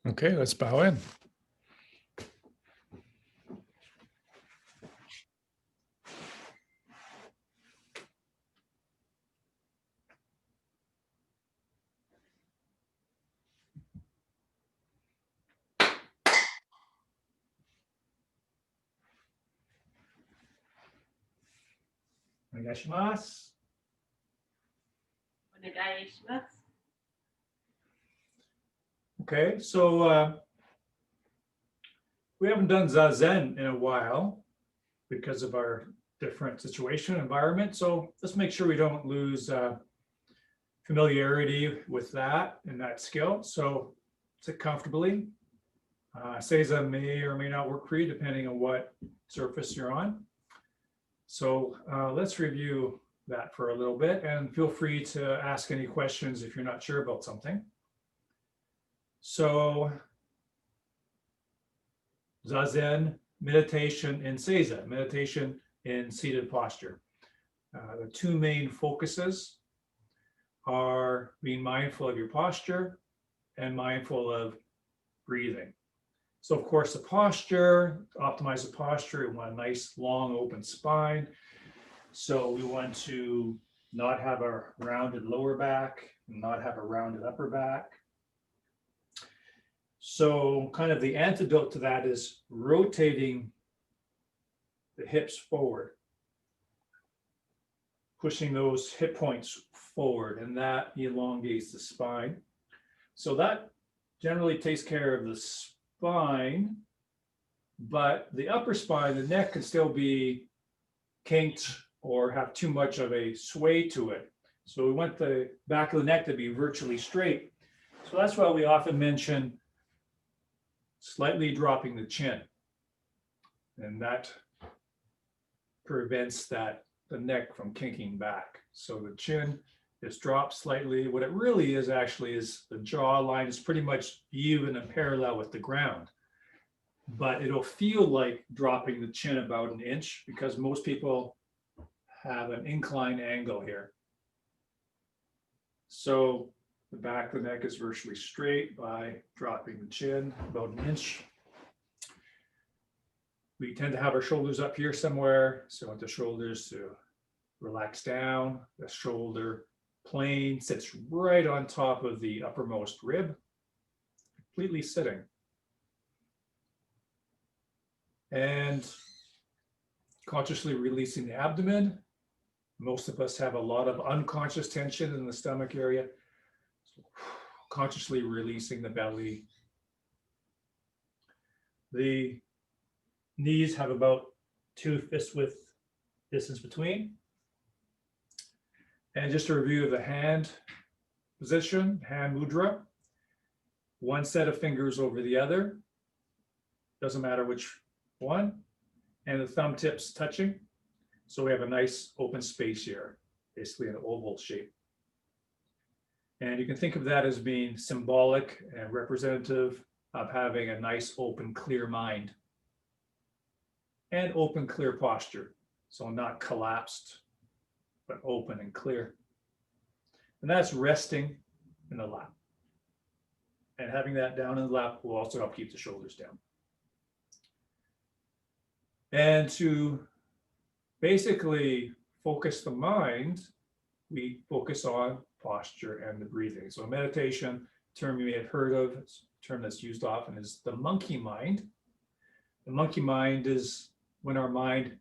Okay, let's bow in. Onegaishimasu. Okay, so we haven't done Zazen in a while because of our different situation environment. So let's make sure we don't lose familiarity with that and that skill. So sit comfortably. Seiza may or may not work for you depending on what surface you're on. So let's review that for a little bit, and feel free to ask any questions if you're not sure about something. So Zazen, meditation, and Seiza, meditation in seated posture. The two main focuses are being mindful of your posture and mindful of breathing. So of course, the posture, to optimize the posture, we want a nice, long, open spine. So we want to not have a rounded lower back, not have a rounded upper back. So kind of the antidote to that is rotating the hips forward, pushing those hip points forward, and that elongates the spine. So that generally takes care of the spine, but the upper spine, the neck can still be kinked or have too much of a sway to it. So we want the back of the neck to be virtually straight. So that's why we often mention slightly dropping the chin, and that prevents the neck from kinking back. So the chin is dropped slightly. What it really is actually is the jawline is pretty much even and parallel with the ground, but it'll feel like dropping the chin about an inch because most people have an inclined angle here. So the back of the neck is virtually straight by dropping the chin about an inch. We tend to have our shoulders up here somewhere. So I want the shoulders to relax down. The shoulder plane sits right on top of the uppermost rib, completely sitting. And consciously releasing the abdomen. Most of us have a lot of unconscious tension in the stomach area. So consciously releasing the belly. The knees have about 2 fist width distance between. And just a review of the hand position, hand mudra. One set of fingers over the other. Doesn't matter which one. And the thumb tips touching. So we have a nice open space here, basically an oval shape. And you can think of that as being symbolic and representative of having a nice, open, clear mind. And open, clear posture. So not collapsed, but open and clear. And that's resting in the lap. And having that down in the lap will also help keep the shoulders down. And to basically focus the mind, we focus on posture and the breathing. So meditation, term you may have heard of, it's a term that's used often, is the monkey mind. The monkey mind is when our mind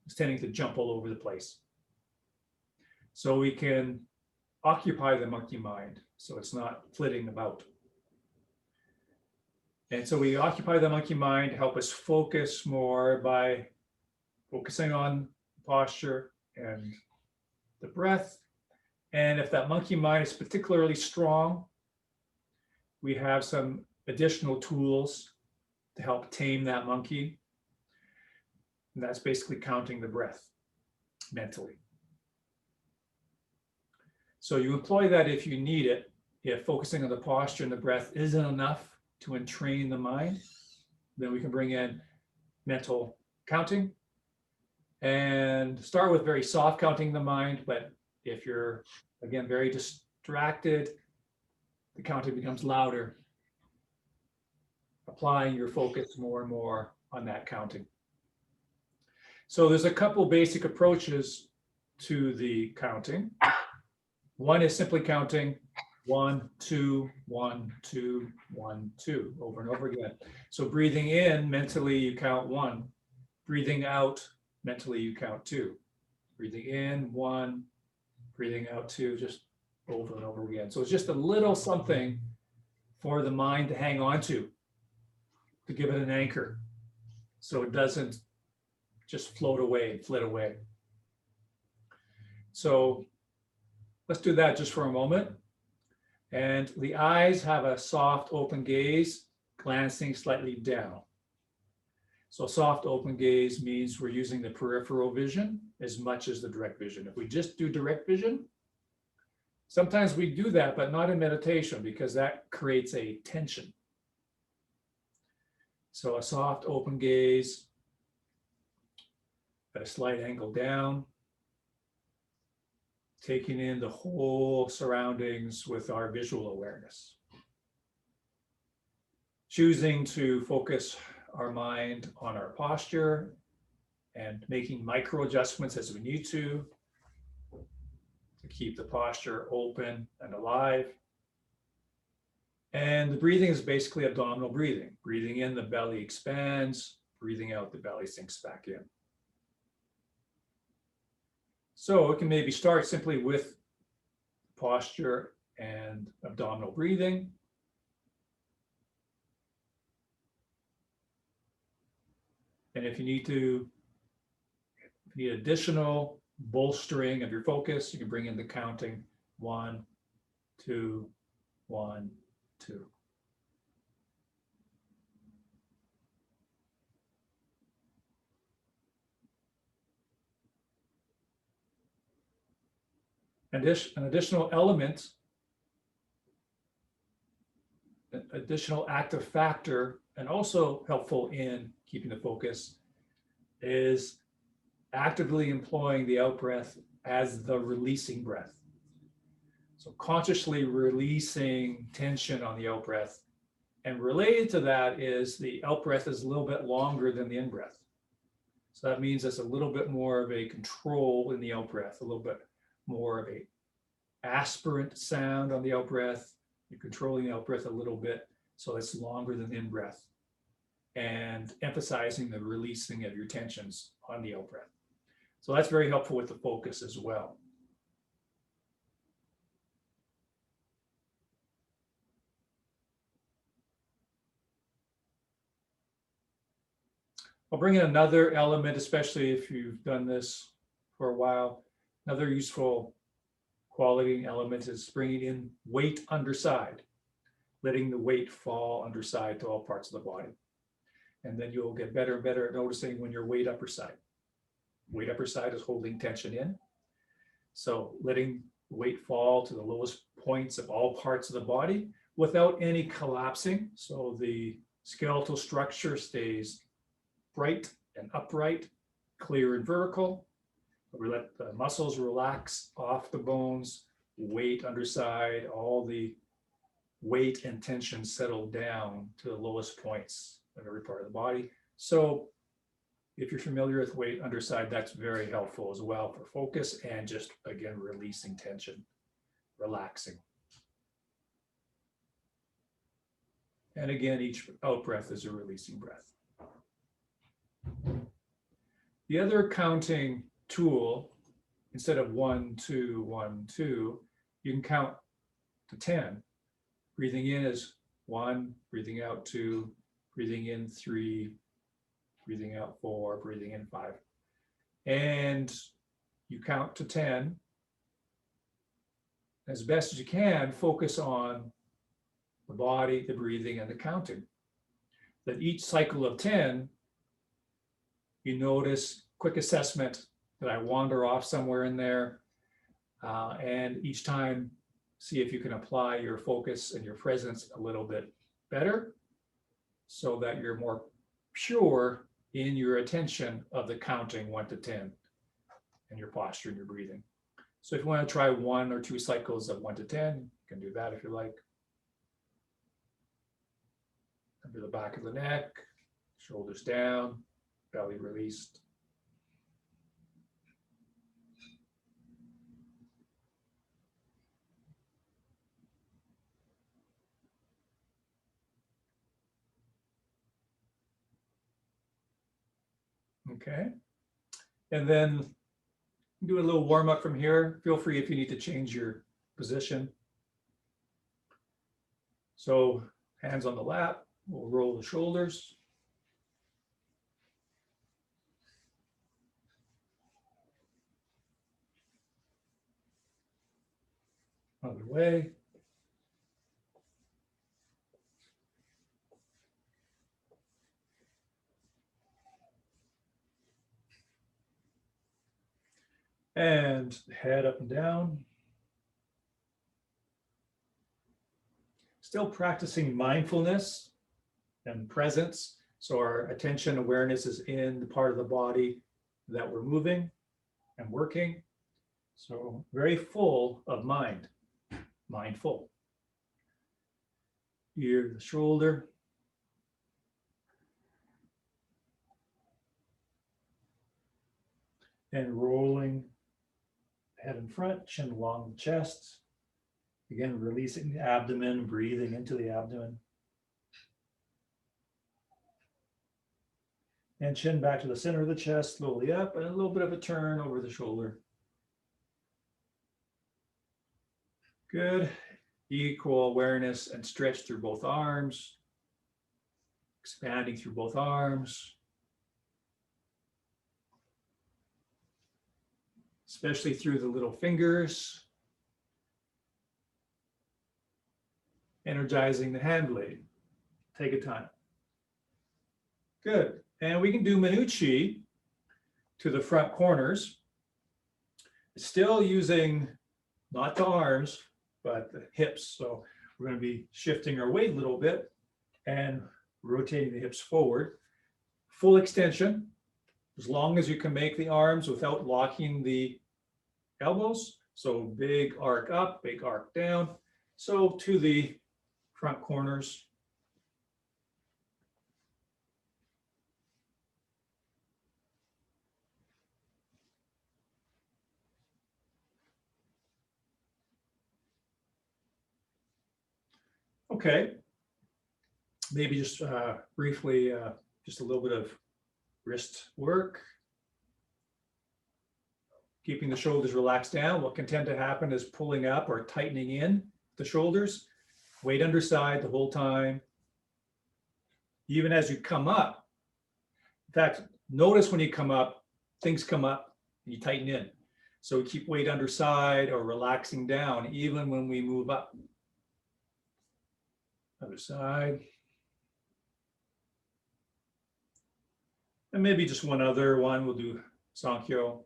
is tending to jump all over the place. So we can occupy the monkey mind so it's not flitting about. And so we occupy the monkey mind to help us focus more by focusing on posture and the breath. And if that monkey mind is particularly strong, we have some additional tools to help tame that monkey. And that's basically counting the breath mentally. So you employ that if you need it. If focusing on the posture and the breath isn't enough to entrain the mind, then we can bring in mental counting and start with very soft counting the mind. But if you're, again, very distracted, the counting becomes louder. applying your focus more and more on that counting. So there's a couple basic approaches to the counting. One is simply counting 1, 2, 1, 2, 1, 2 over and over again. So breathing in, mentally you count 1. Breathing out, mentally you count 2. Breathing in, 1. Breathing out 2, just over and over again. So it's just a little something for the mind to hang on to give it an anchor, so it doesn't just float away and flit away. So let's do that just for a moment. And the eyes have a soft open gaze, glancing slightly down. So soft open gaze means we're using the peripheral vision as much as the direct vision. If we just do direct vision, sometimes we do that, but not in meditation, because that creates a tension. So a soft open gaze at a slight angle down, taking in the whole surroundings with our visual awareness. Choosing to focus our mind on our posture and making micro adjustments as we need to keep the posture open and alive. And the breathing is basically abdominal breathing. Breathing in, the belly expands. Breathing out, the belly sinks back in. So it can maybe start simply with posture and abdominal breathing. And if you need additional bolstering of your focus, you can bring in the counting 1, 2, 1, 2. An additional element, an additional active factor, and also helpful in keeping the focus, is actively employing the out breath as the releasing breath. So consciously releasing tension on the out breath. And related to that is the out breath is a little bit longer than the in breath. So that means there's a little bit more of a control in the out breath, a little bit more of a aspirant sound on the out breath. You're controlling the out breath a little bit, so it's longer than the in breath, and emphasizing the releasing of your tensions on the out breath. So that's very helpful with the focus as well. I'll bring in another element, especially if you've done this for a while. Another useful quality and element is bringing in weight underside, letting the weight fall underside to all parts of the body. And then you'll get better and better at noticing when your weight upper side. Weight upper side is holding tension in. So letting weight fall to the lowest points of all parts of the body without any collapsing. So the skeletal structure stays bright and upright, clear and vertical. We let the muscles relax off the bones, weight underside, all the weight and tension settle down to the lowest points of every part of the body. So if you're familiar with weight underside, that's very helpful as well for focus and just, again, releasing tension, relaxing. And again, each out breath is a releasing breath. The other counting tool, instead of 1, 2, 1, 2, you can count to 10. Breathing in is 1, breathing out 2, breathing in 3, breathing out 4, breathing in 5. And you count to 10. As best as you can, focus on the body, the breathing, and the counting. That each cycle of 10, you notice quick assessment that I wander off somewhere in there. And each time, see if you can apply your focus and your presence a little bit better so that you're more pure in your attention of the counting 1 to 10 and your posture and your breathing. So if you want to try 1 or 2 cycles of 1 to 10, you can do that if you like. under the back of the neck, shoulders down, belly released. Okay, and then do a little warm up from here. Feel free if you need to change your position. So hands on the lap, we'll roll the shoulders. Other way. And head up and down. Still practicing mindfulness and presence. So our attention awareness is in the part of the body that we're moving and working. So very full of mind, mindful. Ear to the shoulder. And rolling head in front, chin along the chest. Again, releasing the abdomen, breathing into the abdomen. And chin back to the center of the chest, slowly up, and a little bit of a turn over the shoulder. Good. Equal awareness and stretch through both arms. Expanding through both arms. Especially through the little fingers. Energizing the hand blade. Take a time. Good. And we can do Minuchi to the front corners. Still using not the arms, but the hips. So we're going to be shifting our weight a little bit and rotating the hips forward. Full extension, as long as you can make the arms without locking the elbows. So big arc up, big arc down. So to the front corners. Okay, maybe just briefly, just a little bit of wrist work. Keeping the shoulders relaxed down. What can tend to happen is pulling up or tightening in the shoulders. Weight underside the whole time. Even as you come up. In fact, notice when you come up, things come up and you tighten in. So keep weight underside or relaxing down even when we move up. Other side. And maybe just one other one. We'll do Sankyo.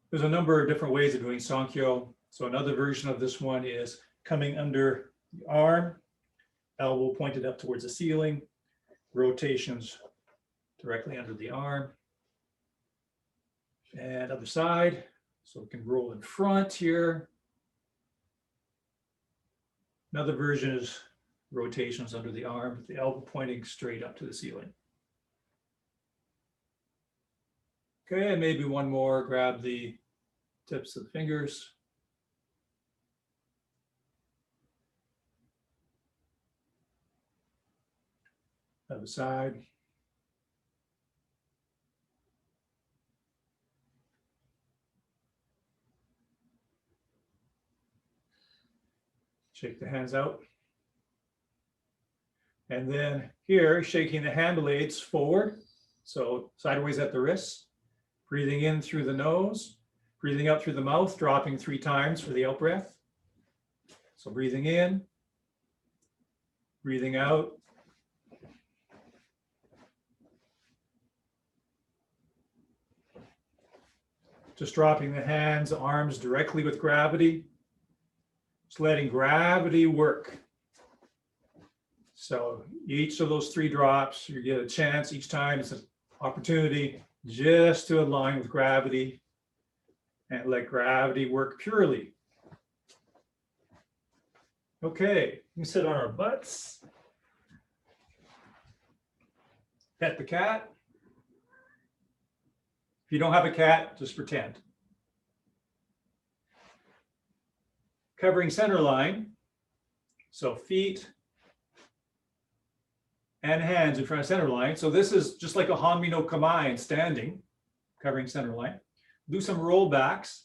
There's a number of different ways of doing Sankyo. So another version of this one is coming under the arm, elbow pointed up towards the ceiling, rotations directly under the arm. And other side. So we can roll in front here. Another version is rotations under the arm, with the elbow pointing straight up to the ceiling. Okay, and maybe one more, grab the tips of the fingers. Other side. Shake the hands out. And then here, shaking the hand blades forward. So sideways at the wrists. Breathing in through the nose. Breathing out through the mouth, dropping 3 times for the out breath. So breathing in. Breathing out. Just dropping the hands, arms directly with gravity. Just letting gravity work. So each of those 3 drops, you get a chance each time. It's an opportunity just to align with gravity and let gravity work purely. Okay, we sit on our butts. Pet the cat. If you don't have a cat, just pretend. Covering center line. So feet and hands in front of center line. So this is just like a hanmi no kamae, standing, covering center line. Do some rollbacks.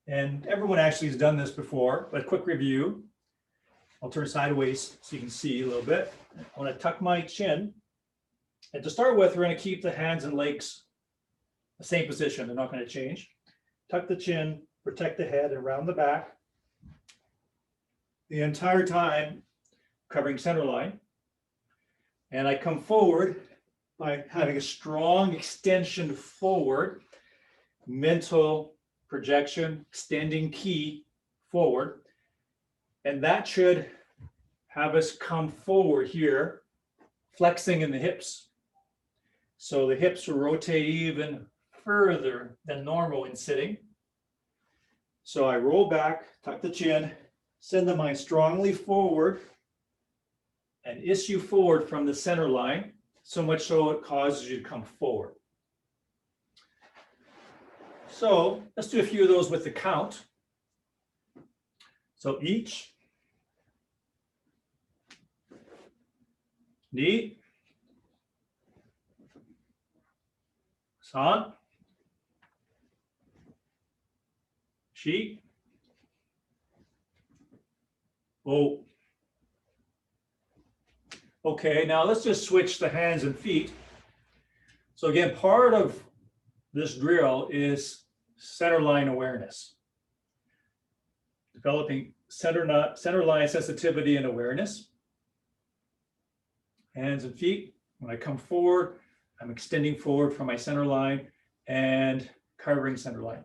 And everyone actually has done this before, but quick review. I'll turn sideways so you can see a little bit. I want to tuck my chin. And to start with, we're going to keep the hands and legs the same position. They're not going to change. Tuck the chin, protect the head, and round the back. The entire time covering center line. And I come forward by having a strong extension forward, mental projection, extending ki forward. And that should have us come forward here, flexing in the hips. So the hips will rotate even further than normal in sitting. So I roll back, tuck the chin, send the mind strongly forward, and issue forward from the center line, so much so it causes you to come forward. So let's do a few of those with the count. So each, ni, san, shi, o. Okay, now let's just switch the hands and feet. So again, part of this drill is center line awareness. Developing center line sensitivity and awareness. Hands and feet. When I come forward, I'm extending forward from my center line and covering center line.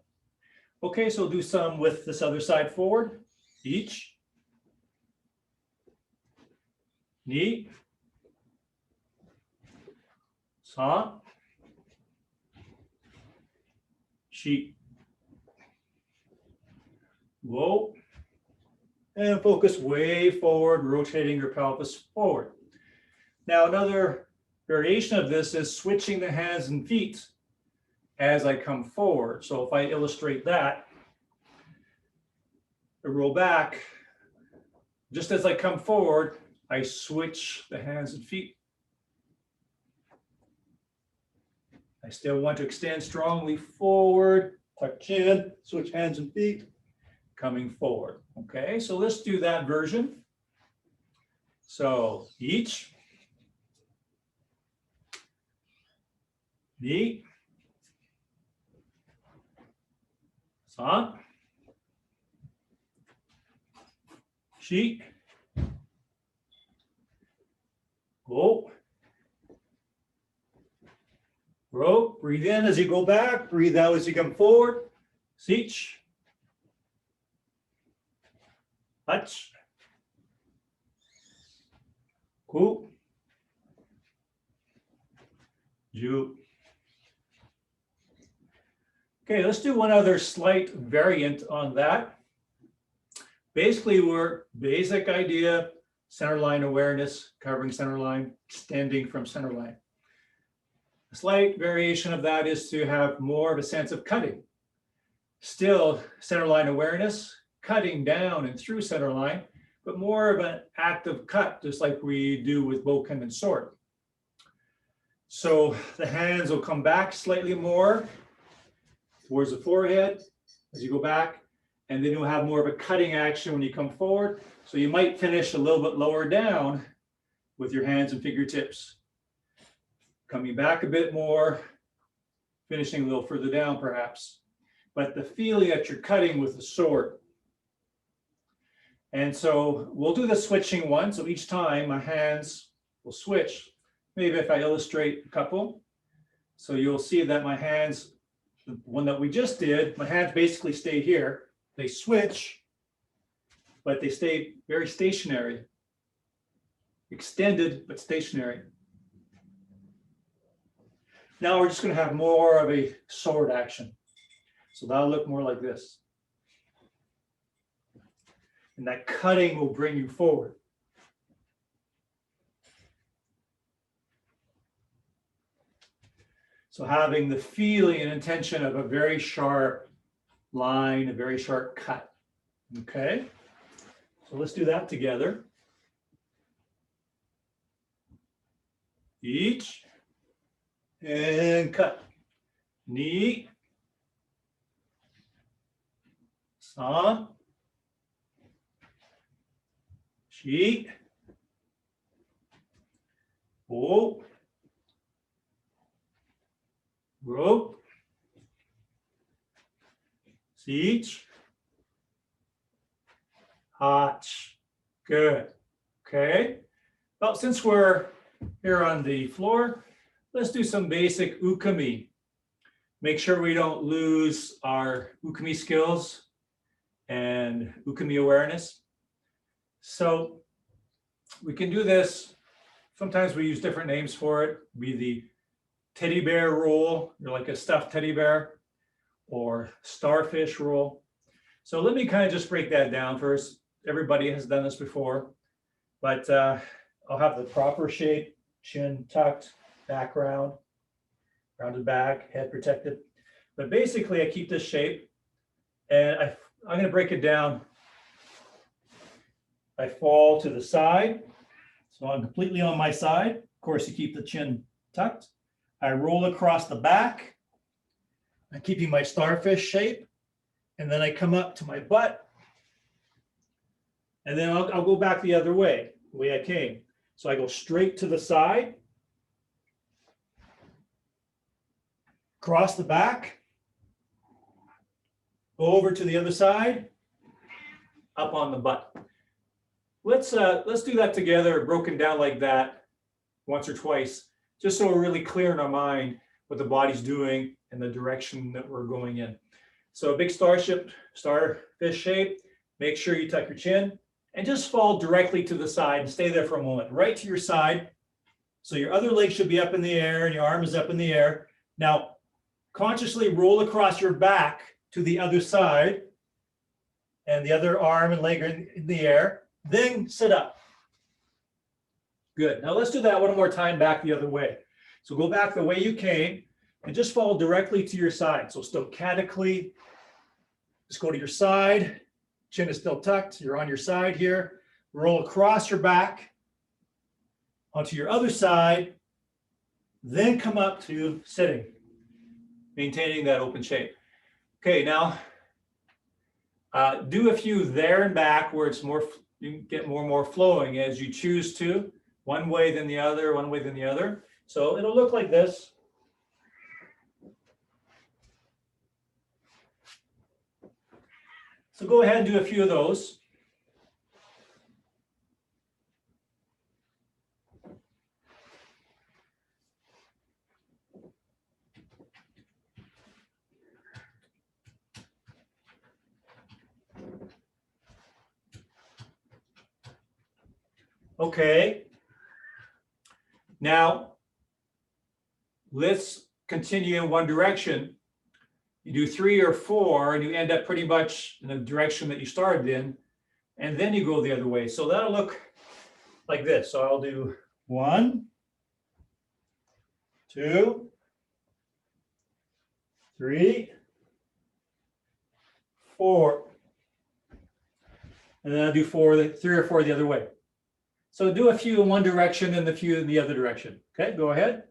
Okay, so we'll do some with this other side forward. Each. Ni. San. Shi. Wo. And focus way forward, rotating your pelvis forward. Now, another variation of this is switching the hands and feet as I come forward. So if I illustrate that, I roll back. Just as I come forward, I switch the hands and feet. I still want to extend strongly forward, tuck chin, switch hands and feet, coming forward. Okay, so let's do that version. So each, ni, san, shi, go. Ro, breathe in as you go back, breathe out as you come forward. Sich. Hach. Ku. Ju. Okay, let's do one other slight variant on that. Basically, we're basic idea, center line awareness, covering center line, extending from center line. A slight variation of that is to have more of a sense of cutting. Still center line awareness, cutting down and through center line, but more of an active cut, just like we do with bokken and sword. So the hands will come back slightly more towards the forehead as you go back, and then you'll have more of a cutting action when you come forward. So you might finish a little bit lower down with your hands and fingertips. Coming back a bit more, finishing a little further down perhaps. But the feeling that you're cutting with the sword. And so we'll do the switching one. So each time my hands will switch. Maybe if I illustrate a couple. So you'll see that my hands, the one that we just did, my hands basically stay here. They switch, but they stay very stationary. Extended, but stationary. Now we're just going to have more of a sword action. So that'll look more like this. And that cutting will bring you forward. So having the feeling and intention of a very sharp line, a very sharp cut. Okay, so let's do that together. Each and cut. Ni, san, shi, o, ro, sich, hach. Good. Okay. Well, since we're here on the floor, let's do some basic ukemi. Make sure we don't lose our ukemi skills and ukemi awareness. So we can do this. Sometimes we use different names for it. Be the teddy bear roll, you're like a stuffed teddy bear, or starfish roll. So let me kind of just break that down first. Everybody has done this before, but I'll have the proper shape, chin tucked, background, rounded back, head protected. But basically, I keep this shape, and I'm going to break it down. I fall to the side, so I'm completely on my side. Of course, you keep the chin tucked. I roll across the back. I'm keeping my starfish shape, and then I come up to my butt, and then I'll go back the other way, the way I came. So I go straight to the side, cross the back, go over to the other side, up on the butt. Let's do that together, broken down like that, once or twice, just so we're really clear in our mind what the body's doing and the direction that we're going in. So a big starfish shape, make sure you tuck your chin and just fall directly to the side and stay there for a moment, right to your side. So your other leg should be up in the air and your arm is up in the air. Now, consciously roll across your back to the other side and the other arm and leg are in the air. Then sit up. Good. Now let's do that one more time back the other way. So go back the way you came and just fall directly to your side. So stochastically, just go to your side. Chin is still tucked. You're on your side here. Roll across your back onto your other side. Then come up to sitting, maintaining that open shape. Okay, now do a few there and back where it's more, you can get more and more flowing as you choose to, one way then the other, one way then the other. So it'll look like this. So go ahead and do a few of those. Okay. Now, let's continue in one direction. You do 3 or 4, and you end up pretty much in the direction that you started in, and then you go the other way. So that'll look like this. So I'll do 1, 2, 3, 4. And then I'll do 3 or 4 the other way. So do a few in one direction and a few in the other direction. Okay, go ahead.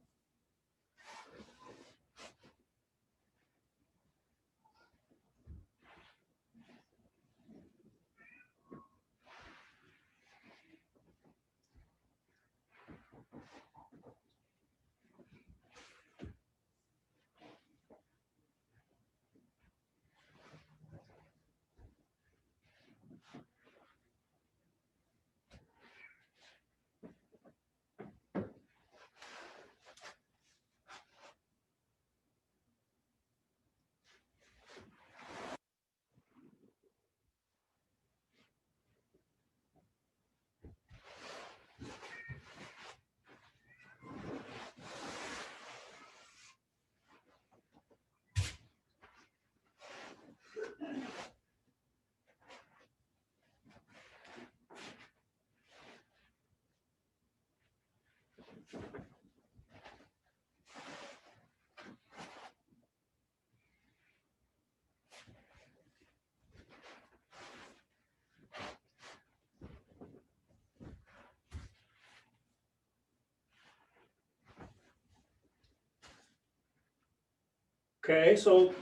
Okay, so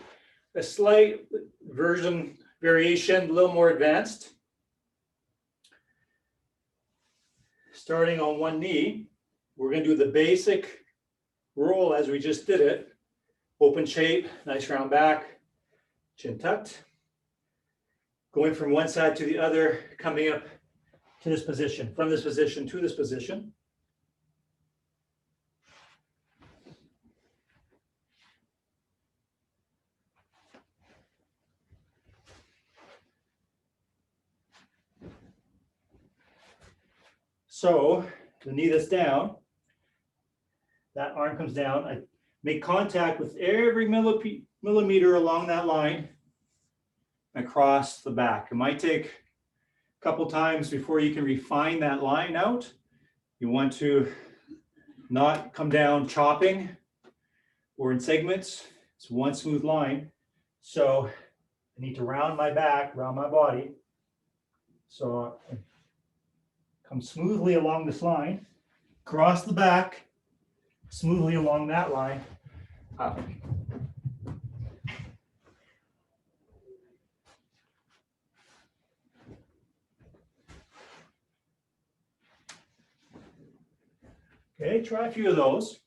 a slight variation, a little more advanced. Starting on one knee, we're going to do the basic roll as we just did it. Open shape, nice round back, chin tucked. Going from one side to the other, coming up to this position, from this position to this position. So the knee that's down, that arm comes down. I make contact with every millimeter along that line across the back. It might take a couple times before you can refine that line out. You want to not come down chopping or in segments. It's one smooth line. So I need to round my back, round my body. So I come smoothly along this line, cross the back, smoothly along that line, up. Okay, try a few of those.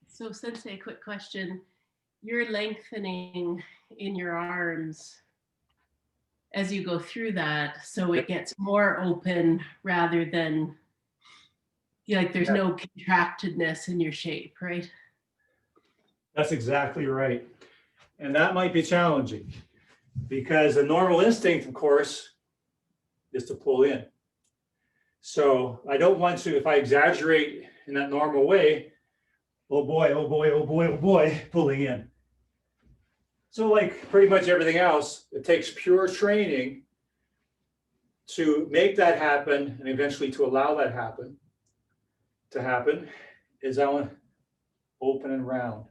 So Sensei, quick question. You're lengthening in your arms as you go through that, so it gets more open rather than like there's no contractedness in your shape, right? That's exactly right. And that might be challenging because the normal instinct, of course, is to pull in. So I don't want to, if I exaggerate in that normal way, oh boy, oh boy, oh boy, oh boy, pulling in. So like pretty much everything else, it takes pure training to make that happen and eventually to allow that to happen is I want open and round.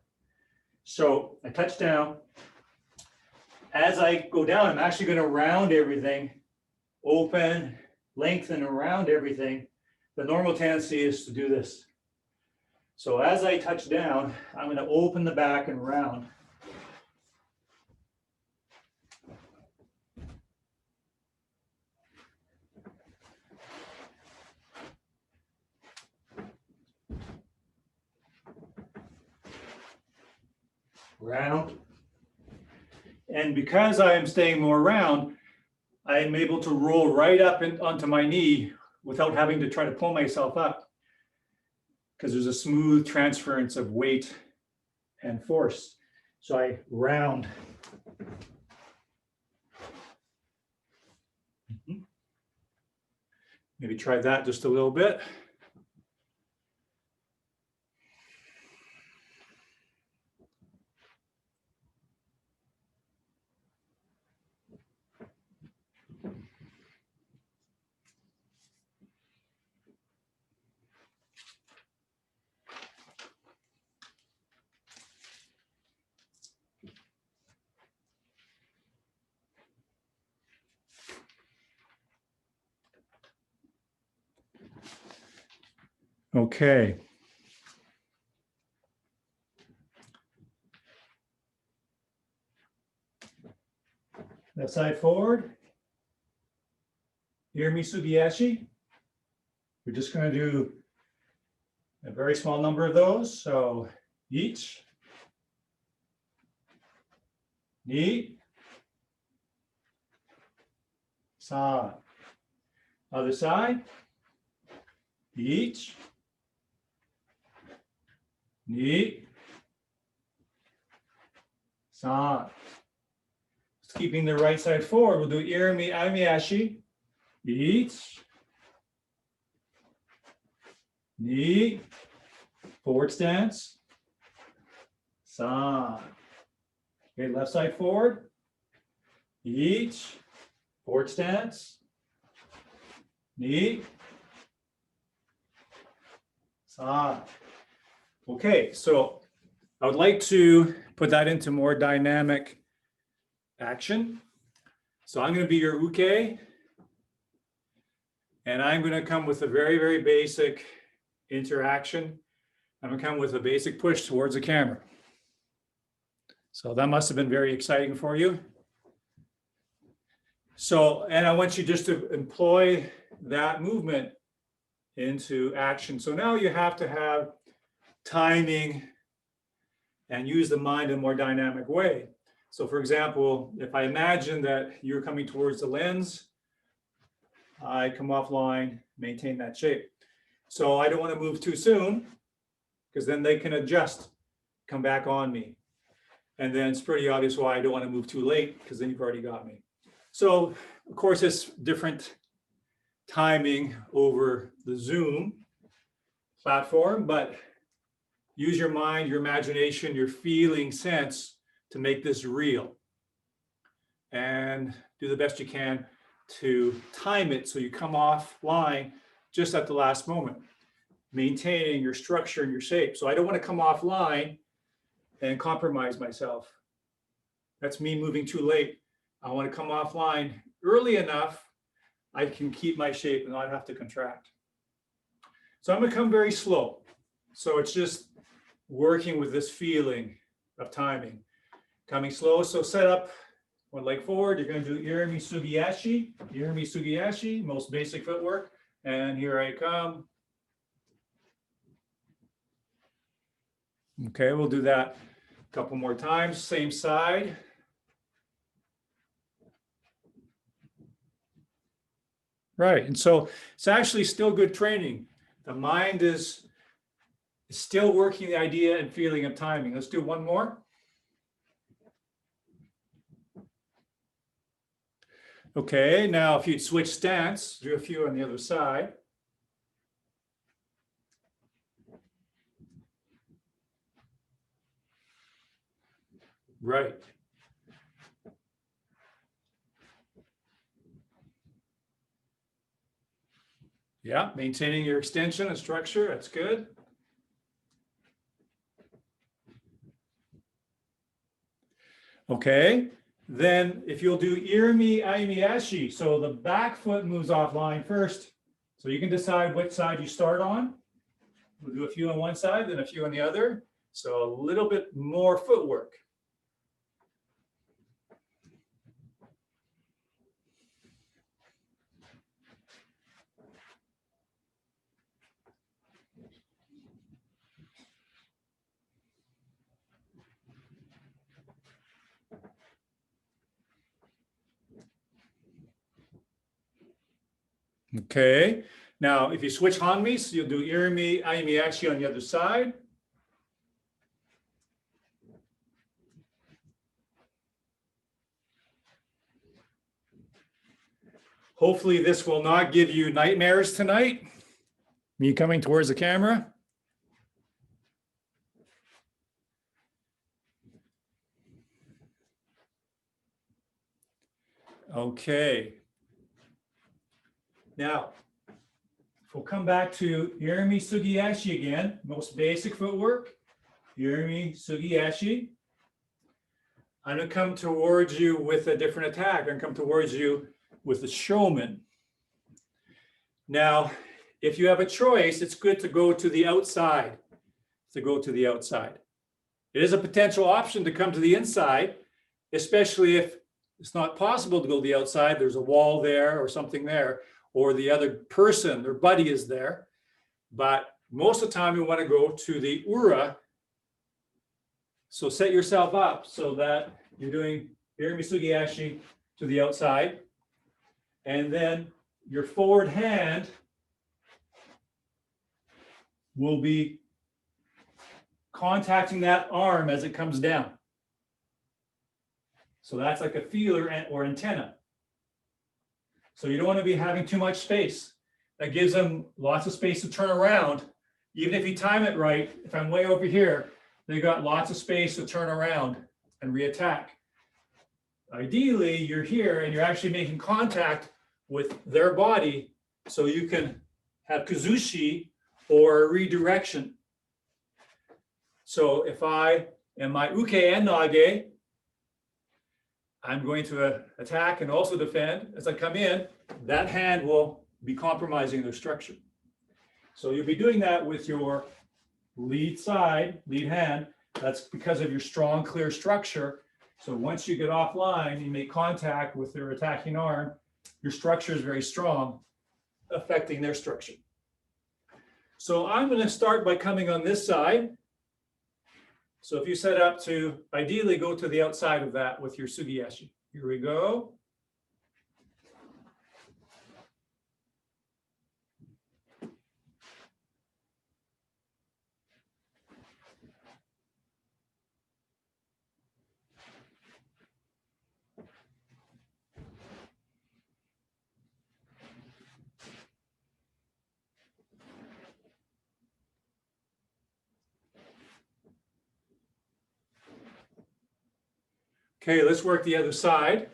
So I touch down. As I go down, I'm actually going to round everything, open, lengthen around everything. The normal tendency is to do this. So as I touch down, I'm going to open the back and round. Round. And because I am staying more round, I am able to roll right up onto my knee without having to try to pull myself up, because there's a smooth transference of weight and force. So I round. Maybe try that just a little bit. Okay. Left side forward. Here, Mitsubishi. We're just going to do a very small number of those. So each, knee, side, other side, each, knee, San. Just keeping the right side forward. We'll do irimi, aimi, ashi. Ich. Ni. Forward stance. San. Okay, left side forward. Ich. Forward stance. Ni. San. Okay, so I would like to put that into more dynamic action. So I'm going to be your uke, and I'm going to come with a very, very basic interaction. I'm going to come with a basic push towards the camera. So that must have been very exciting for you. So, and I want you just to employ that movement into action. So now you have to have timing and use the mind in a more dynamic way. So for example, if I imagine that you're coming towards the lens, I come offline, maintain that shape. So I don't want to move too soon because then they can adjust, come back on me. And then it's pretty obvious why I don't want to move too late because then you've already got me. So of course, it's different timing over the Zoom platform, but use your mind, your imagination, your feeling sense to make this real. And do the best you can to time it so you come offline just at the last moment, maintaining your structure and your shape. So I don't want to come offline and compromise myself. That's me moving too late. I want to come offline early enough I can keep my shape and not have to contract. So I'm going to come very slow. So it's just working with this feeling of timing. Coming slow, so set up one leg forward. You're going to do irimi sugiyashi, most basic footwork. And here I come. Okay, we'll do that a couple more times, same side. Right, and so it's actually still good training. The mind is still working the idea and feeling of timing. Let's do one more. Okay, now if you'd switch stance, do a few on the other side. Right. Yeah, maintaining your extension and structure, that's good. Okay, then if you'll do irimi aimi ashi, so the back foot moves offline first. So you can decide which side you start on. We'll do a few on one side, then a few on the other. So a little bit more footwork. Okay, now if you switch hanmis, you'll do irimi aimi ashi on the other side. Hopefully this will not give you nightmares tonight. Me coming towards the camera. Okay. Now, if we'll come back to irimi sugiyashi again, most basic footwork. Irimi sugiyashi. I'm going to come towards you with a different attack. I'm going to come towards you with the showman. Now, if you have a choice, it's good to go to the outside. It is a potential option to come to the inside, especially if it's not possible to go to the outside. There's a wall there or something there, or the other person, their buddy is there. But most of the time you want to go to the ura. So set yourself up so that you're doing irimi sugiyashi to the outside. And then your forward hand will be contacting that arm as it comes down. So that's like a feeler or antenna. So you don't want to be having too much space. That gives them lots of space to turn around. Even if you time it right, if I'm way over here, they got lots of space to turn around and reattack. Ideally, you're here and you're actually making contact with their body so you can have kazushi or redirection. So if I am my uke and nage, I'm going to attack and also defend. As I come in, that hand will be compromising their structure. So you'll be doing that with your lead side, lead hand. That's because of your strong, clear structure. So once you get offline, you make contact with their attacking arm, your structure is very strong, affecting their structure. So I'm going to start by coming on this side. So if you set up to ideally go to the outside of that with your sugiyashi. Here we go. Okay, let's work the other side.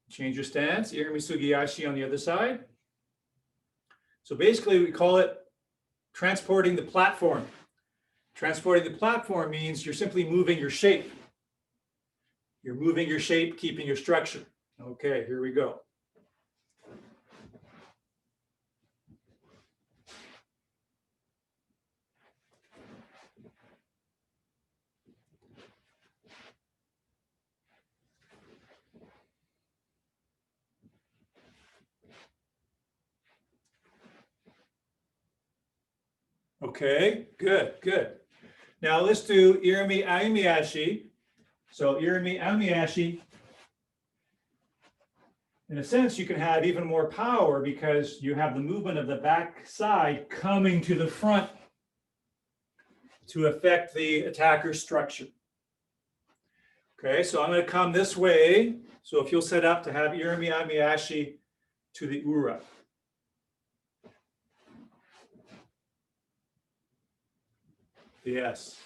Change your stance, Irimi Sugiyashi on the other side. So basically we call it transporting the platform. Transporting the platform means you're simply moving your shape. You're moving your shape, keeping your structure. Okay, here we go. Okay, good, good. Now let's do Irimi Amiyashi. So Irimi Amiyashi, in a sense, you can have even more power because you have the movement of the back side coming to the front to affect the attacker's structure. Okay, so I'm going to come this way. So if you'll set up to have Irimi Amiyashi to the ura. Yes.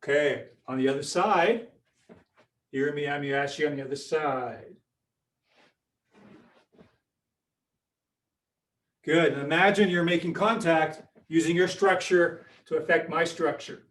Okay, on the other side, Irimi Amiyashi on the other side. Good. And imagine you're making contact using your structure to affect my structure.